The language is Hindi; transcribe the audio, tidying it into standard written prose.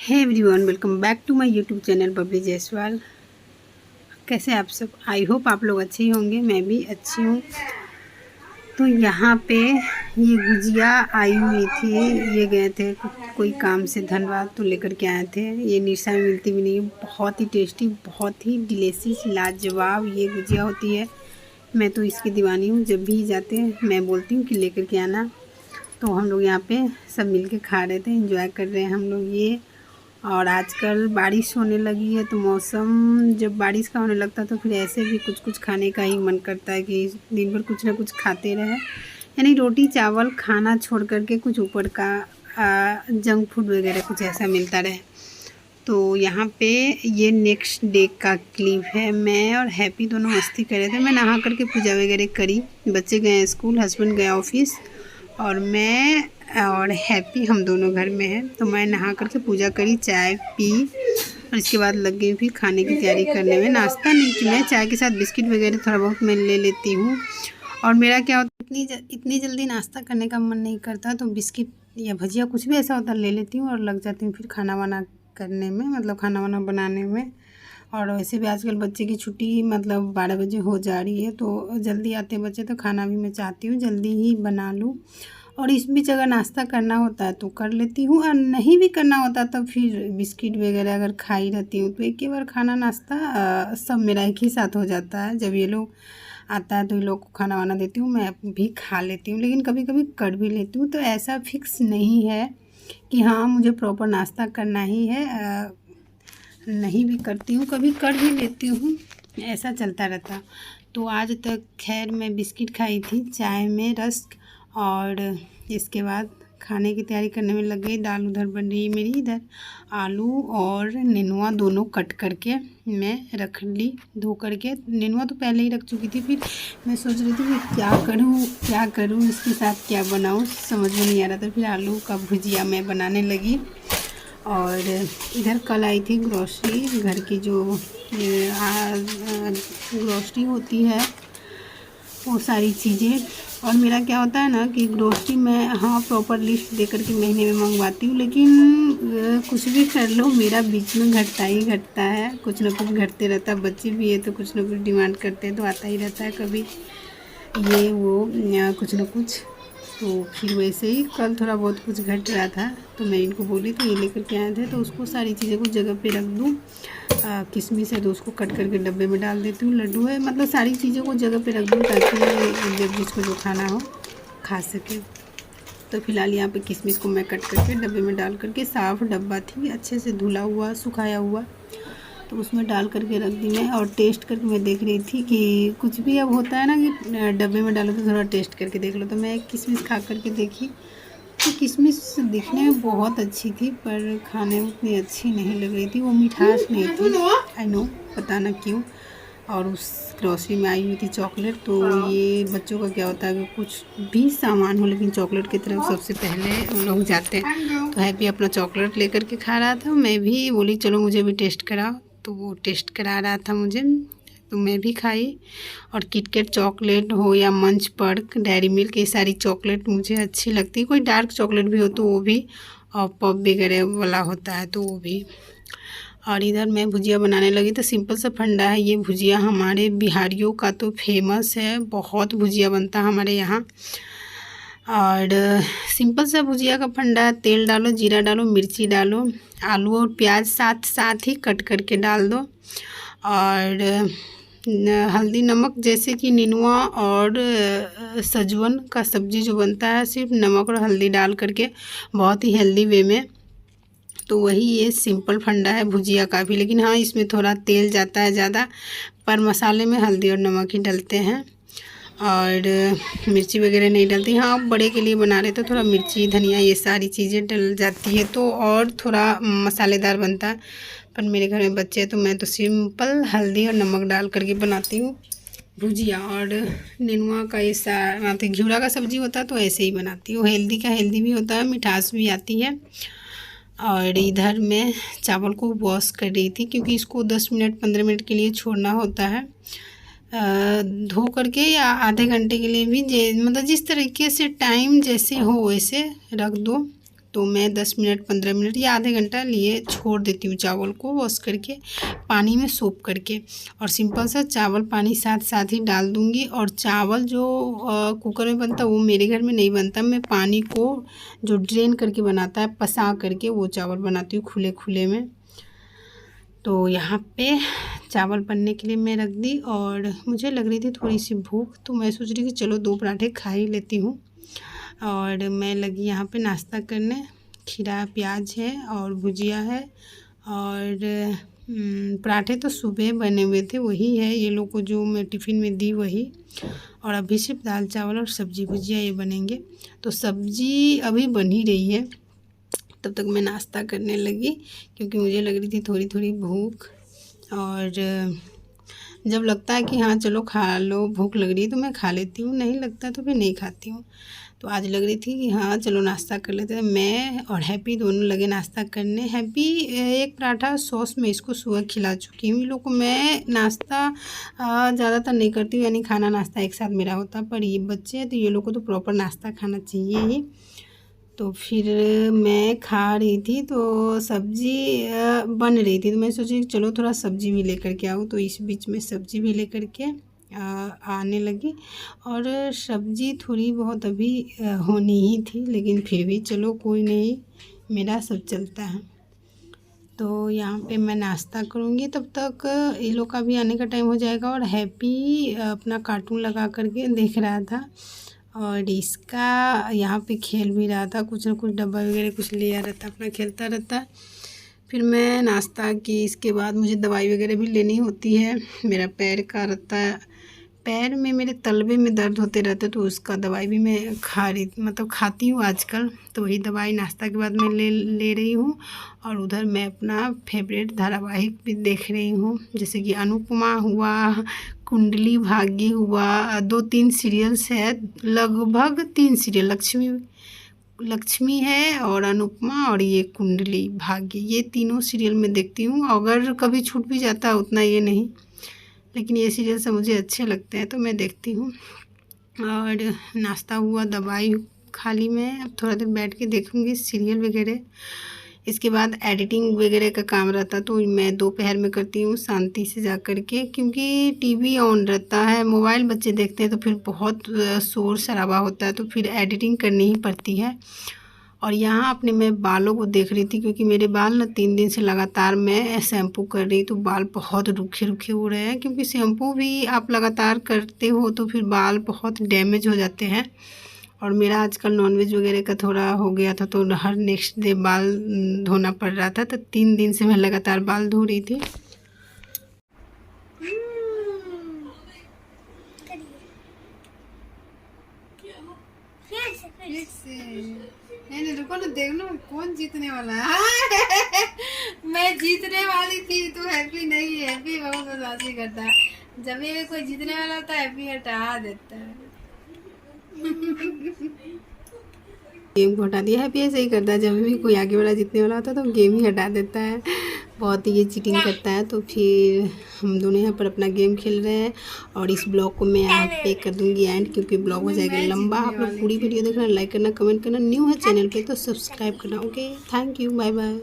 Hey everyone, welcome back to my YouTube channel Babli Jaiswal. कैसे आप सब? आई होप आप लोग अच्छे ही होंगे। मैं भी अच्छी हूँ। तो यहाँ पे ये गुजिया आई हुई थी। ये गए थे कोई काम से धनबाद, तो लेकर के आए थे। ये निशा में मिलती भी नहीं है। बहुत ही टेस्टी, बहुत ही डिलीशियस, लाजवाब ये गुजिया होती है। मैं तो इसकी दीवानी हूँ। जब भी जाते हैं मैं बोलती हूँ कि लेकर के आना। तो हम लोग यहाँ पे सब मिल के खा रहे थे, एंजॉय कर रहे हैं हम लोग ये। और आजकल बारिश होने लगी है, तो मौसम जब बारिश का होने लगता है तो फिर ऐसे भी कुछ कुछ खाने का ही मन करता है कि दिन भर कुछ ना कुछ खाते रहे। यानी रोटी चावल खाना छोड़ करके कुछ ऊपर का जंक फूड वगैरह कुछ ऐसा मिलता रहे। तो यहाँ पे ये नेक्स्ट डे का क्लिप है। मैं और हैप्पी दोनों मस्ती कर रहे थे। मैं नहा करके पूजा वगैरह करी, बच्चे गए स्कूल, हस्बैंड गए ऑफिस, और मैं और हैप्पी हम दोनों घर में हैं। तो मैं नहा करके पूजा करी, चाय पी, और इसके बाद लग गई फिर खाने की तैयारी करने में। नाश्ता नहीं कि मैं चाय के साथ बिस्किट वगैरह थोड़ा बहुत मैं ले लेती हूँ। और मेरा क्या होता है, इतनी जल्दी नाश्ता करने का मन नहीं करता, तो बिस्किट या भजिया कुछ भी ऐसा होता है ले लेती हूँ और लग जाती हूँ फिर खाना वाना करने में, मतलब खाना वाना बनाने में। और वैसे भी आजकल बच्चे की छुट्टी मतलब 12 बजे हो जा रही है, तो जल्दी आते बच्चे, तो खाना भी मैं चाहती हूँ जल्दी ही बना लूँ। और इस बीच अगर नाश्ता करना होता है तो कर लेती हूँ, और नहीं भी करना होता तो फिर बिस्किट वगैरह अगर खाई रहती हूँ। तो एक ही बार खाना नाश्ता सब मेरा एक ही साथ हो जाता है। जब ये लोग आता है तो ये लोग को खाना वाना देती हूँ, मैं भी खा लेती हूँ, लेकिन कभी कभी कर भी लेती हूँ। तो ऐसा फिक्स नहीं है कि हाँ मुझे प्रॉपर नाश्ता करना ही है। नहीं भी करती हूँ, कभी कर भी लेती हूँ, ऐसा चलता रहता। तो आज तक खैर मैं बिस्किट खाई थी चाय में, रस्क, और इसके बाद खाने की तैयारी करने में लग गई। दाल उधर बन रही है मेरी, इधर आलू और नेनुआ दोनों कट करके मैं रख ली धो करके। नेनुआ तो पहले ही रख चुकी थी। फिर मैं सोच रही थी कि क्या करूँ इसके साथ, क्या बनाऊँ, समझ में नहीं आ रहा था। फिर आलू का भुजिया मैं बनाने लगी। और इधर कल आई थी ग्रॉसरी, घर की जो ग्रॉसरी होती है वो सारी चीज़ें। और मेरा क्या होता है ना कि ग्रोसरी मैं हाँ प्रॉपर लिस्ट दे करके महीने में मंगवाती हूँ, लेकिन कुछ भी कर लो मेरा बीच में घटता ही घटता है। कुछ ना कुछ घटते रहता है। बच्चे भी है तो कुछ ना कुछ डिमांड करते हैं, तो आता ही रहता है कभी ये वो कुछ ना कुछ। तो फिर वैसे ही कल थोड़ा बहुत कुछ घट रहा था, तो मैं इनको बोली तो ये लेकर के आए थे। तो उसको सारी चीज़ें को जगह पे रख दूँ। किशमिश है तो उसको कट करके डब्बे में डाल देती हूँ। लड्डू है, मतलब सारी चीज़ों को जगह पे रख दूँ ताकि जब जिसको जो खाना हो खा सके। तो फिलहाल यहाँ पे किशमिश को मैं कट करके डब्बे में डाल करके, साफ़ डब्बा थी अच्छे से धुला हुआ सुखाया हुआ, तो उसमें डाल करके रख दी मैं। और टेस्ट करके मैं देख रही थी कि कुछ भी अब होता है ना कि डब्बे में डालो तो थोड़ा टेस्ट करके देख लो। तो मैं किशमिश खा करके देखी, तो किशमिश दिखने में बहुत अच्छी थी पर खाने में उतनी अच्छी नहीं लग रही थी। वो मिठास नहीं थी, आई नो, पता ना क्यों। और उस ग्रॉसरी में आई हुई थी चॉकलेट। तो ये बच्चों का क्या होता है कि कुछ भी सामान हो लेकिन चॉकलेट की तरफ सबसे पहले उन लोग जाते हैं। तो हैप्पी अपना चॉकलेट लेकर के खा रहा था, मैं भी बोली चलो मुझे भी टेस्ट कराओ। तो वो टेस्ट करा रहा था मुझे, तो मैं भी खाई। और किटकैट चॉकलेट हो या मंच पर्क, डेयरी मिल्क, ये सारी चॉकलेट मुझे अच्छी लगती है। कोई डार्क चॉकलेट भी हो तो वो भी, और पफ वगैरह वाला होता है तो वो भी। और इधर मैं भुजिया बनाने लगी। तो सिंपल सा फंडा है ये भुजिया, हमारे बिहारियों का तो फेमस है, बहुत भुजिया बनता है हमारे यहाँ। और सिंपल सा भुजिया का फंडा, तेल डालो, जीरा डालो, मिर्ची डालो, आलू और प्याज साथ साथ ही कट करके डाल दो। और हल्दी नमक, जैसे कि निनुआ और सजवन का सब्ज़ी जो बनता है सिर्फ नमक और हल्दी डाल करके, बहुत ही हेल्दी वे में। तो वही ये सिंपल फंडा है भुजिया का भी। लेकिन हाँ इसमें थोड़ा तेल जाता है ज़्यादा, पर मसाले में हल्दी और नमक ही डलते हैं और मिर्ची वगैरह नहीं डलती। हाँ आप बड़े के लिए बना रहे तो थोड़ा मिर्ची धनिया ये सारी चीज़ें डल जाती है तो और थोड़ा मसालेदार बनता है। पर मेरे घर में बच्चे हैं तो मैं तो सिंपल हल्दी और नमक डाल करके बनाती हूँ भुजिया। और नेनुआ का ये सारा घिउरा का सब्ज़ी होता है तो ऐसे ही बनाती हूँ। हेल्दी का हेल्दी भी होता है, मिठास भी आती है। और इधर मैं चावल को वॉश कर रही थी क्योंकि इसको 10 मिनट 15 मिनट के लिए छोड़ना होता है धो करके, या आधे घंटे के लिए भी, मतलब जिस तरीके से टाइम जैसे हो वैसे रख दो। तो मैं 10 मिनट 15 मिनट या आधे घंटा लिए छोड़ देती हूँ चावल को वॉश करके पानी में सोप करके। और सिंपल सा चावल पानी साथ साथ ही डाल दूँगी। और चावल जो कुकर में बनता है वो मेरे घर में नहीं बनता, मैं पानी को जो ड्रेन करके बनाता है पसा करके वो चावल बनाती हूँ खुले खुले में। तो यहाँ पे चावल बनने के लिए मैं रख दी और मुझे लग रही थी थोड़ी सी भूख, तो मैं सोच रही कि चलो 2 पराठे खा ही लेती हूँ। और मैं लगी यहाँ पे नाश्ता करने। खीरा प्याज है और भुजिया है और पराठे तो सुबह बने हुए थे, वही है ये लोग को जो मैं टिफ़िन में दी वही। और अभी सिर्फ दाल चावल और सब्ज़ी भुजिया ये बनेंगे। तो सब्ज़ी अभी बन ही रही है, तब तक मैं नाश्ता करने लगी क्योंकि मुझे लग रही थी थोड़ी थोड़ी भूख। और जब लगता है कि हाँ चलो खा लो, भूख लग रही है तो मैं खा लेती हूँ, नहीं लगता तो फिर नहीं खाती हूँ। तो आज लग रही थी कि हाँ चलो नाश्ता कर लेते हैं। मैं और हैप्पी दोनों लगे नाश्ता करने। हैप्पी एक पराठा सॉस में इसको सुबह खिला चुकी हूँ। इन लोग को मैं नाश्ता ज़्यादातर नहीं करती हूँ, यानी खाना नाश्ता एक साथ मेरा होता, पर ये बच्चे हैं तो ये लोग को तो प्रॉपर नाश्ता खाना चाहिए ही। तो फिर मैं खा रही थी तो सब्ज़ी बन रही थी, तो मैं सोची चलो थोड़ा सब्ज़ी भी लेकर के आऊँ। तो इस बीच में सब्ज़ी भी लेकर के आने लगी। और सब्ज़ी थोड़ी बहुत अभी होनी ही थी, लेकिन फिर भी चलो कोई नहीं, मेरा सब चलता है। तो यहाँ पे मैं नाश्ता करूँगी, तब तक ये लोग का भी आने का टाइम हो जाएगा। और हैप्पी अपना कार्टून लगा करके देख रहा था और इसका यहाँ पे खेल भी रहा था, कुछ ना कुछ डब्बा वगैरह कुछ लिया रहता, अपना खेलता रहता। फिर मैं नाश्ता की, इसके बाद मुझे दवाई वगैरह भी लेनी होती है। मेरा पैर का रहता है, पैर में मेरे तलवे में दर्द होते रहते, तो उसका दवाई भी मैं खाती हूँ आजकल। तो वही दवाई नाश्ता के बाद मैं ले रही हूँ। और उधर मैं अपना फेवरेट धारावाहिक भी देख रही हूँ, जैसे कि अनुपमा हुआ, कुंडली भाग्य हुआ, 2-3 सीरियल्स है, लगभग 3 सीरियल, लक्ष्मी है और अनुपमा और ये कुंडली भाग्य, ये तीनों सीरियल मैं देखती हूँ। अगर कभी छूट भी जाता है उतना ये नहीं, लेकिन ये सीरियल सब मुझे अच्छे लगते हैं तो मैं देखती हूँ। और नाश्ता हुआ, दवाई खा ली मैं, अब थोड़ा देर बैठ के देखूँगी सीरियल वगैरह। इसके बाद एडिटिंग वगैरह का काम रहता तो मैं दोपहर में करती हूँ शांति से जा कर के, क्योंकि टीवी ऑन रहता है, मोबाइल बच्चे देखते हैं तो फिर बहुत शोर शराबा होता है, तो फिर एडिटिंग करनी ही पड़ती है। और यहाँ अपने मैं बालों को देख रही थी, क्योंकि मेरे बाल ना 3 दिन से लगातार मैं शैम्पू कर रही, तो बाल बहुत रूखे रूखे हो रहे हैं। क्योंकि शैम्पू भी आप लगातार करते हो तो फिर बाल बहुत डैमेज हो जाते हैं। और मेरा आजकल नॉनवेज वगैरह का थोड़ा हो गया था, तो हर नेक्स्ट डे बाल धोना पड़ रहा था, तो 3 दिन से मैं लगातार बाल धो रही थी। नहीं रुको ना, देख लो कौन जीतने वाला है। मैं जीतने वाली थी तो हैप्पी नहीं, हैप्पी बहुत बदमाशी करता है। जब भी कोई जीतने वाला होता है हैप्पी हटा देता है। गेम को हटा दिया। हैप्पी ऐसे ही करता है, जब भी कोई आगे वाला जीतने वाला होता है तो गेम ही हटा देता है, बहुत ही ये चीटिंग करता है। तो फिर हम दोनों यहाँ पर अपना गेम खेल रहे हैं। और इस ब्लॉग को मैं यहाँ पे कर दूँगी एंड, क्योंकि ब्लॉग हो जाएगा लंबा। आप लोग पूरी वीडियो देखना, लाइक करना, कमेंट करना, न्यू है चैनल पे तो सब्सक्राइब करना। Okay, thank you, bye bye.